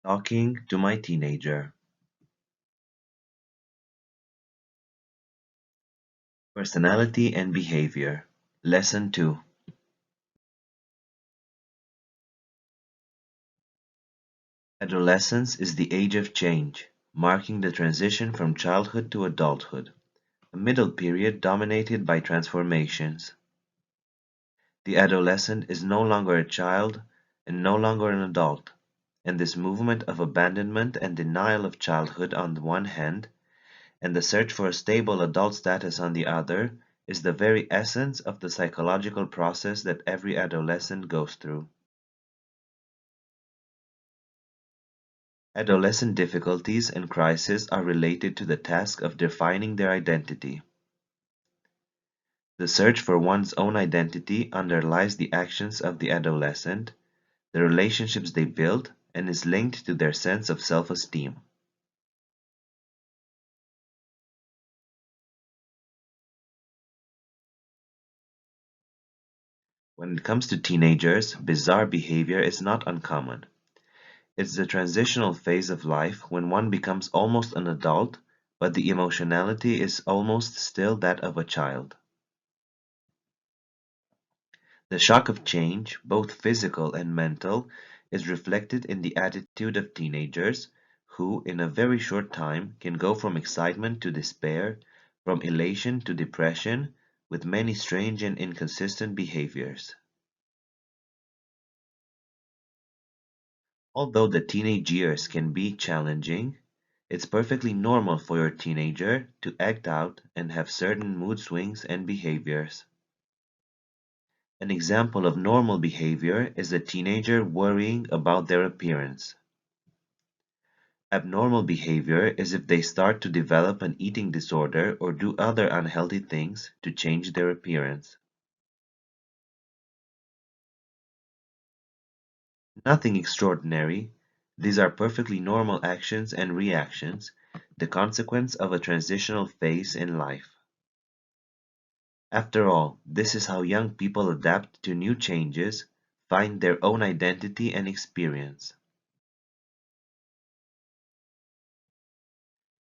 Talking to my teenager. Personality and Behavior. Lesson 2. Adolescence is the age of change, marking the transition from childhood to adulthood, a middle period dominated by transformations. The adolescent is no longer a child and no longer an adult, and this movement of abandonment and denial of childhood on the one hand, and the search for a stable adult status on the other, is the very essence of the psychological process that every adolescent goes through. Adolescent difficulties and crises are related to the task of defining their identity. The search for one's own identity underlies the actions of the adolescent, the relationships they build, and is linked to their sense of self-esteem. When it comes to teenagers, bizarre behavior is not uncommon. It's the transitional phase of life when one becomes almost an adult, but the emotionality is almost still that of a child. The shock of change, both physical and mental, is reflected in the attitude of teenagers, who, in a very short time, can go from excitement to despair, from elation to depression, with many strange and inconsistent behaviors. Although the teenage years can be challenging, it's perfectly normal for your teenager to act out and have certain mood swings and behaviors. An example of normal behavior is a teenager worrying about their appearance. Abnormal behavior is if they start to develop an eating disorder or do other unhealthy things to change their appearance. Nothing extraordinary. These are perfectly normal actions and reactions, the consequence of a transitional phase in life. After all, this is how young people adapt to new changes, find their own identity and experience.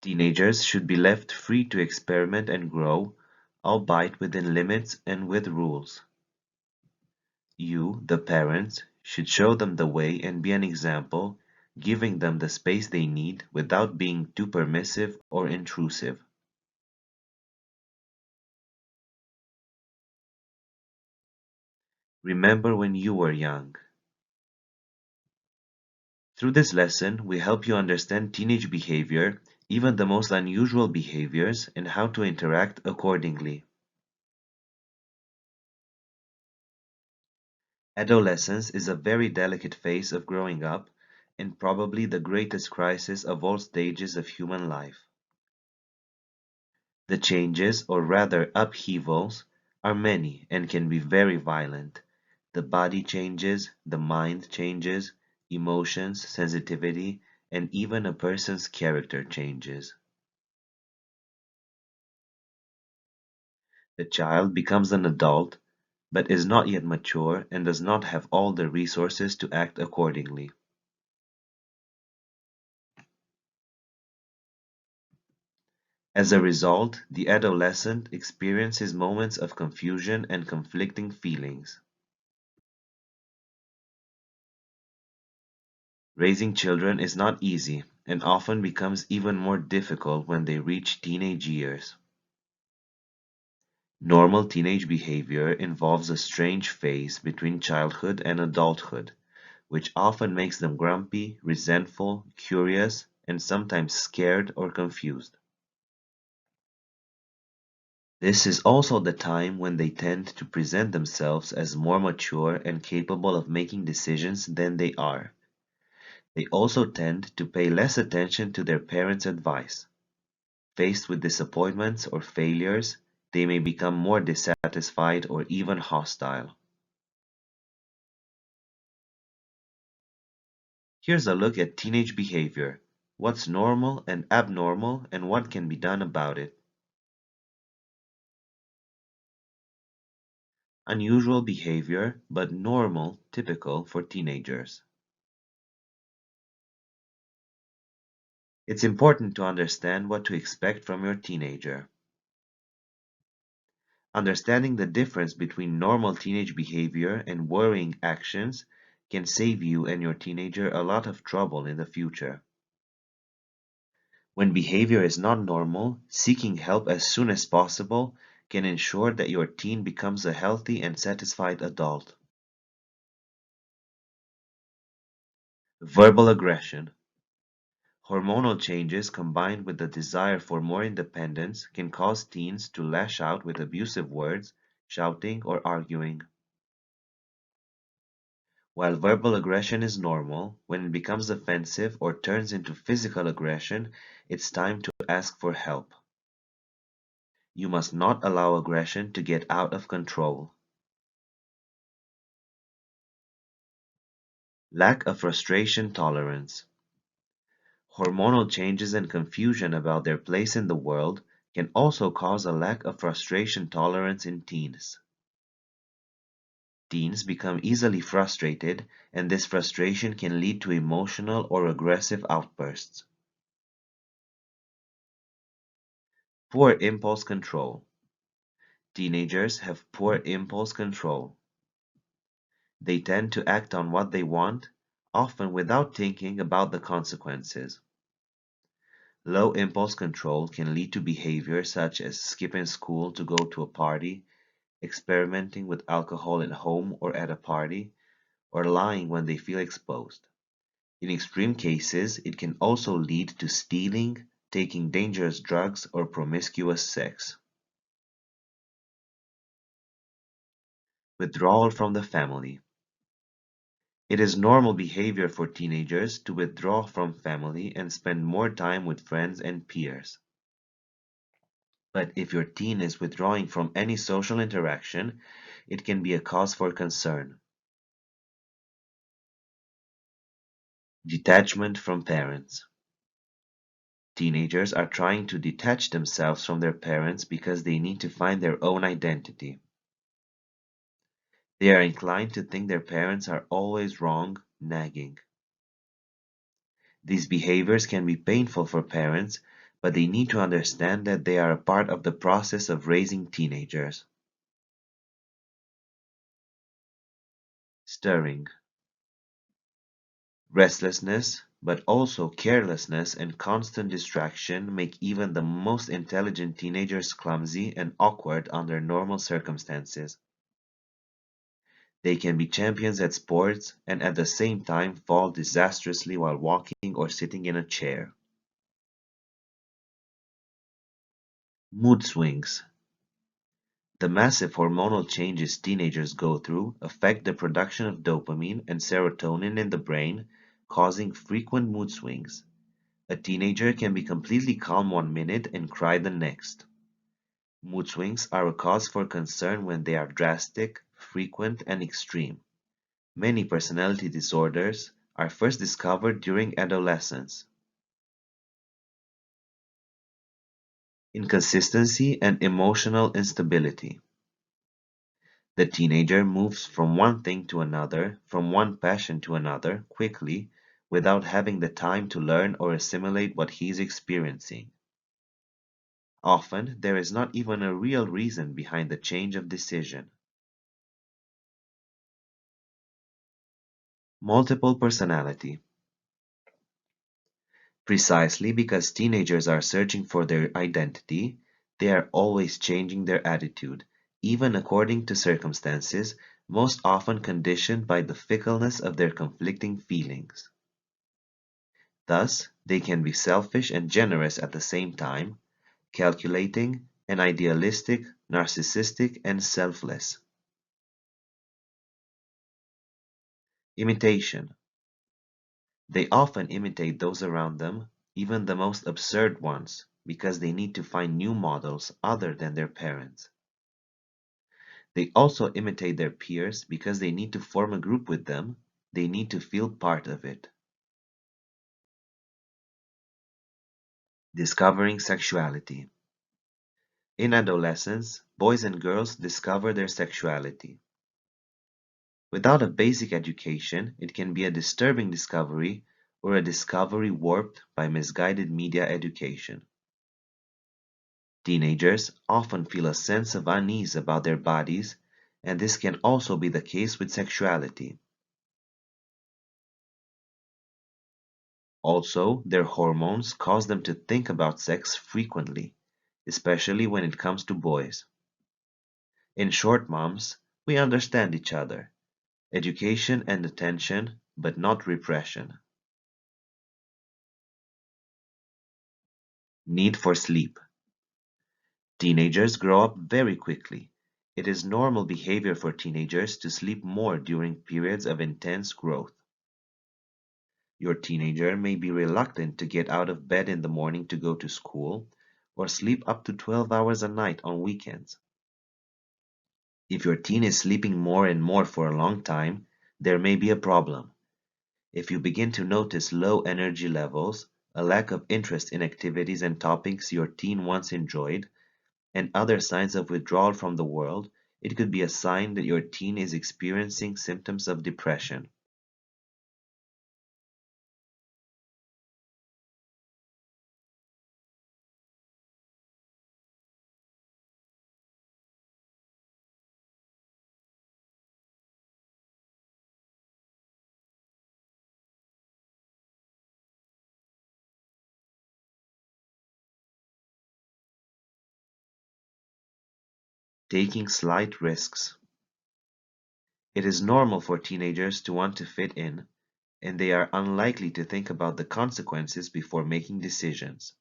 Teenagers should be left free to experiment and grow, albeit within limits and with rules. You, the parents, should show them the way and be an example, giving them the space they need without being too permissive or intrusive. Remember when you were young. Through this lesson, we help you understand teenage behavior, even the most unusual behaviors, and how to interact accordingly. Adolescence is a very delicate phase of growing up, and probably the greatest crisis of all stages of human life. The changes, or rather upheavals, are many and can be very violent. The body changes, the mind changes, emotions, sensitivity, and even a person's character changes. The child becomes an adult, but is not yet mature and does not have all the resources to act accordingly. As a result, the adolescent experiences moments of confusion and conflicting feelings. Raising children is not easy and often becomes even more difficult when they reach teenage years. Normal teenage behavior involves a strange phase between childhood and adulthood, which often makes them grumpy, resentful, curious, and sometimes scared or confused. This is also the time when they tend to present themselves as more mature and capable of making decisions than they are. They also tend to pay less attention to their parents' advice. Faced with disappointments or failures, they may become more dissatisfied or even hostile. Here's a look at teenage behavior, what's normal and abnormal, and what can be done about it. Unusual behavior, but normal, typical for teenagers. It's important to understand what to expect from your teenager. Understanding the difference between normal teenage behavior and worrying actions can save you and your teenager a lot of trouble in the future. When behavior is not normal, seeking help as soon as possible can ensure that your teen becomes a healthy and satisfied adult. Verbal aggression. Hormonal changes combined with the desire for more independence can cause teens to lash out with abusive words, shouting, or arguing. While verbal aggression is normal, when it becomes offensive or turns into physical aggression, it's time to ask for help. You must not allow aggression to get out of control. Lack of frustration tolerance. Hormonal changes and confusion about their place in the world can also cause a lack of frustration tolerance in teens. Teens become easily frustrated, and this frustration can lead to emotional or aggressive outbursts. Poor impulse control. Teenagers have poor impulse control. They tend to act on what they want, often without thinking about the consequences. Low impulse control can lead to behavior such as skipping school to go to a party, experimenting with alcohol at home or at a party, or lying when they feel exposed. In extreme cases, it can also lead to stealing, taking dangerous drugs, or promiscuous sex. Withdrawal from the family. It is normal behavior for teenagers to withdraw from family and spend more time with friends and peers. But if your teen is withdrawing from any social interaction, it can be a cause for concern. Detachment from parents. Teenagers are trying to detach themselves from their parents because they need to find their own identity. They are inclined to think their parents are always wrong, nagging. These behaviors can be painful for parents, but they need to understand that they are a part of the process of raising teenagers. Stirring. Restlessness, but also carelessness and constant distraction make even the most intelligent teenagers clumsy and awkward under normal circumstances. They can be champions at sports and at the same time fall disastrously while walking or sitting in a chair. Mood swings. The massive hormonal changes teenagers go through affect the production of dopamine and serotonin in the brain, causing frequent mood swings. A teenager can be completely calm one minute and cry the next. Mood swings are a cause for concern when they are drastic, frequent, and extreme. Many personality disorders are first discovered during adolescence. Inconsistency and emotional instability. The teenager moves from one thing to another, from one passion to another, quickly, without having the time to learn or assimilate what he is experiencing. Often, there is not even a real reason behind the change of decision. Multiple personality. Precisely because teenagers are searching for their identity, they are always changing their attitude, even according to circumstances, most often conditioned by the fickleness of their conflicting feelings. Thus, they can be selfish and generous at the same time, calculating and idealistic, narcissistic and selfless. Imitation. They often imitate those around them, even the most absurd ones, because they need to find new models other than their parents. They also imitate their peers because they need to form a group with them, they need to feel part of it. Discovering sexuality. In adolescence, boys and girls discover their sexuality. Without a basic education, it can be a disturbing discovery, or a discovery warped by misguided media education. Teenagers often feel a sense of unease about their bodies, and this can also be the case with sexuality. Also, their hormones cause them to think about sex frequently, especially when it comes to boys. In short, moms, we understand each other. Education and attention, but not repression. Need for sleep. Teenagers grow up very quickly. It is normal behavior for teenagers to sleep more during periods of intense growth. Your teenager may be reluctant to get out of bed in the morning to go to school, or sleep up to 12 hours a night on weekends. If your teen is sleeping more and more for a long time, there may be a problem. If you begin to notice low energy levels, a lack of interest in activities and topics your teen once enjoyed, and other signs of withdrawal from the world, it could be a sign that your teen is experiencing symptoms of depression. Taking slight risks. It is normal for teenagers to want to fit in, and they are unlikely to think about the consequences before making decisions.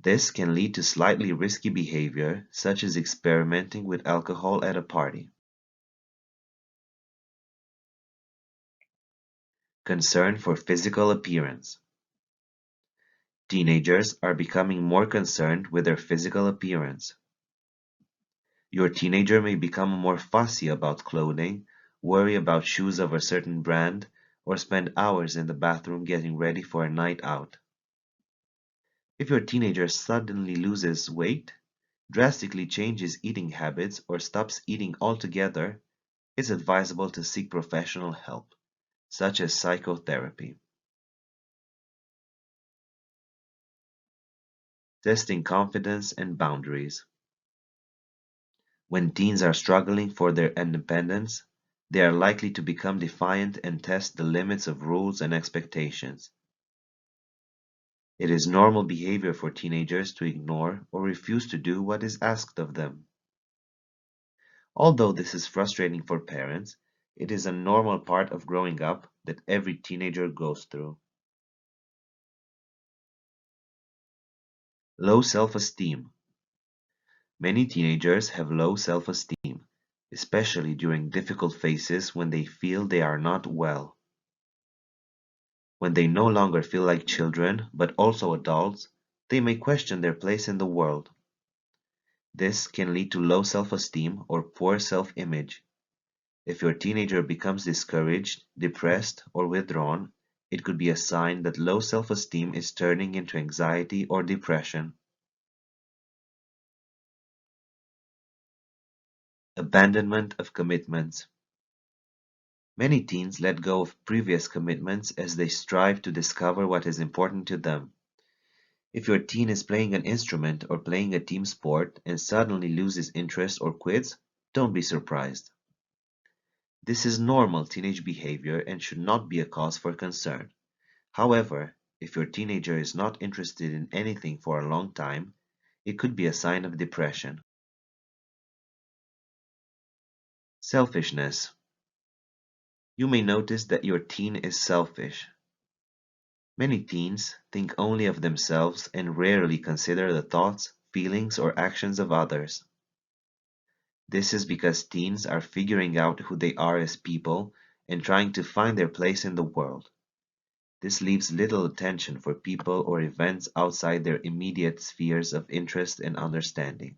This can lead to slightly risky behavior, such as experimenting with alcohol at a party. Concern for physical appearance. Teenagers are becoming more concerned with their physical appearance. Your teenager may become more fussy about clothing, worry about shoes of a certain brand, or spend hours in the bathroom getting ready for a night out. If your teenager suddenly loses weight, drastically changes eating habits, or stops eating altogether, it's advisable to seek professional help, such as psychotherapy. Testing confidence and boundaries. When teens are struggling for their independence, they are likely to become defiant and test the limits of rules and expectations. It is normal behavior for teenagers to ignore or refuse to do what is asked of them. Although this is frustrating for parents, it is a normal part of growing up that every teenager goes through. Low self-esteem. Many teenagers have low self-esteem, especially during difficult phases when they feel they are not well. When they no longer feel like children but also adults, they may question their place in the world. This can lead to low self-esteem or poor self-image. If your teenager becomes discouraged, depressed, or withdrawn, it could be a sign that low self-esteem is turning into anxiety or depression. Abandonment of commitments. Many teens let go of previous commitments as they strive to discover what is important to them. If your teen is playing an instrument or playing a team sport and suddenly loses interest or quits, don't be surprised. This is normal teenage behavior and should not be a cause for concern. However, if your teenager is not interested in anything for a long time, it could be a sign of depression. Selfishness. You may notice that your teen is selfish. Many teens think only of themselves and rarely consider the thoughts, feelings, or actions of others. This is because teens are figuring out who they are as people and trying to find their place in the world. This leaves little attention for people or events outside their immediate spheres of interest and understanding.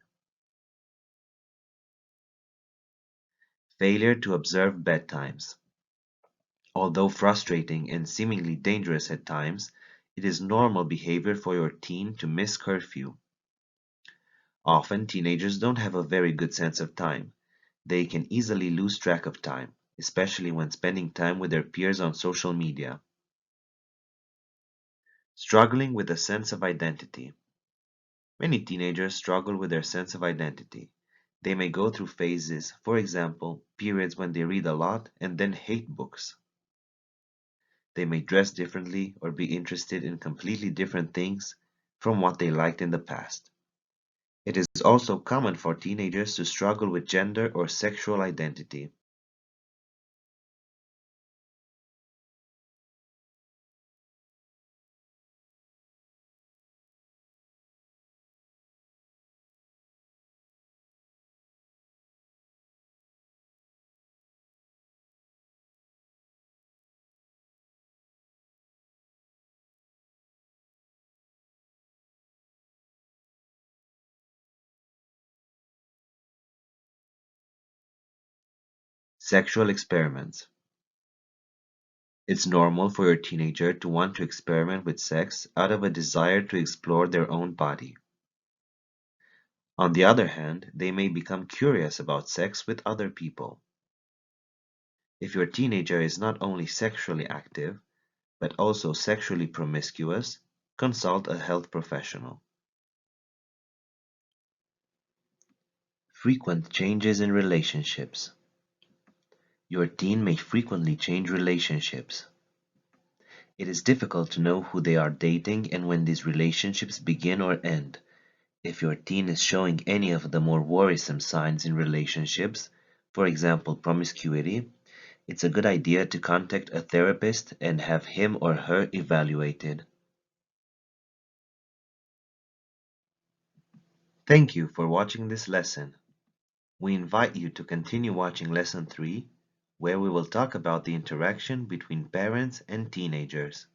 Failure to observe bedtimes. Although frustrating and seemingly dangerous at times, it is normal behavior for your teen to miss curfew. Often, teenagers don't have a very good sense of time. They can easily lose track of time, especially when spending time with their peers on social media. Struggling with a sense of identity. Many teenagers struggle with their sense of identity. They may go through phases, for example, periods when they read a lot and then hate books. They may dress differently or be interested in completely different things from what they liked in the past. It is also common for teenagers to struggle with gender or sexual identity. Sexual experiments. It's normal for your teenager to want to experiment with sex out of a desire to explore their own body. On the other hand, they may become curious about sex with other people. If your teenager is not only sexually active, but also sexually promiscuous, consult a health professional. Frequent changes in relationships. Your teen may frequently change relationships. It is difficult to know who they are dating and when these relationships begin or end. If your teen is showing any of the more worrisome signs in relationships, for example promiscuity, it's a good idea to contact a therapist and have him or her evaluated. Thank you for watching this lesson. We invite you to continue watching Lesson 3, where we will talk about the interaction between parents and teenagers.